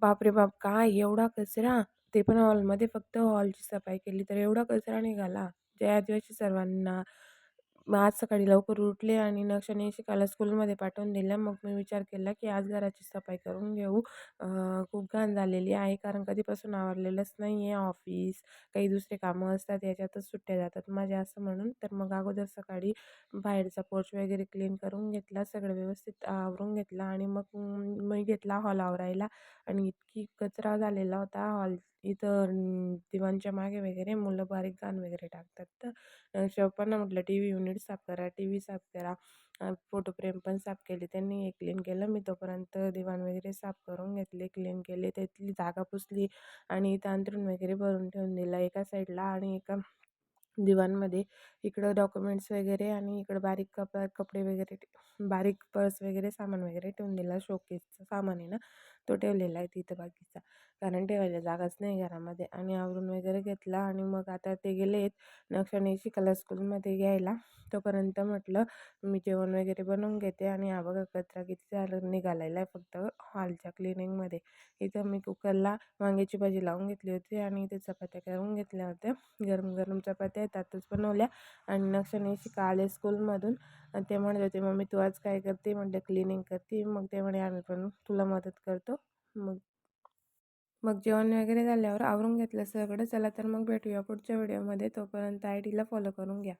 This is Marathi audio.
बापरे बाप! काय एवढा कचरा? ते पण हॉलमध्ये फक्त हॉलची सफाई केली तर एवढा कचरा निघाला. ज्या दिवशी सर्वांना मग आज सकाळी लवकर उठले आणि नक्षनी शिकायला स्कूलमध्ये पाठवून दिलं. मग मी विचार केला, की आज घराची सफाई करून घेऊ. खूप घाण झालेली आहे कारण कधीपासून आवरलेलंच नाही आहे. ऑफिस, काही दुसरे कामं असतात याच्यातच सुट्ट्या जातात माझ्या असं म्हणून. तर मग अगोदर सकाळी बाहेरचा पोर्च वगैरे क्लीन करून घेतला. सगळं व्यवस्थित आवरून घेतलं आणि मग मी घेतला हॉल आवरायला आणि इतकी कचरा झालेला होता हॉल इथं दिवाणच्या मागे वगैरे मुलं बारीक घाण वगैरे टाकतात. तर पप्पांना म्हटलं टीव्ही युनिट साफ करा, टीव्ही साफ करा. फोटो फ्रेम पण साफ केली त्यांनी, हे क्लीन केलं. मी तोपर्यंत दिवाण वगैरे साफ करून घेतले, क्लीन केले. त्यातली जागा पुसली आणि इथं अंथरूण वगैरे भरून ठेवून दिलं एका साईडला आणि एका दिवाणमध्ये इकडं डॉक्युमेंट्स वगैरे आणि इकडं बारीक कपडे वगैरे बारीक पर्स वगैरे सामान वगैरे ठेवून दिला. शोकेसचं सामान आहे ना, तो ठेवलेला आहे तिथं बाकीचा. कारण ठेवायला जागाच नाही घरामध्ये आणि आवरून वगैरे घेतला आणि मग आता ते गेलेत नक्षनी शिकायला स्कूलमध्ये घ्यायला. तोपर्यंत म्हटलं मी जेवण वगैरे बनवून घेते आणि हा बघा कचरा किती निघालेला आहे फक्त हॉलच्या क्लिनिंगमध्ये. इथं मी कुकरला वांग्याची भाजी लावून घेतली होती आणि इथे चपात्या करून घेतल्या होत्या. गरम गरम चपात्या त्यातच बनवल्या आणि नक्षनी शिका आले स्कूलमधून आणि ते म्हणत होते, "मम्मी तू आज काय करते?" म्हटलं, "क्लिनिंग करते." मग ते म्हणे, "आम्ही पण तुला मदत करतो." मग मग जेवण वगैरे झाल्यावर आवरून घेतलं सगळं. चला तर मग भेटूया पुढच्या व्हिडिओमध्ये. तोपर्यंत आयडीला फॉलो करून घ्या.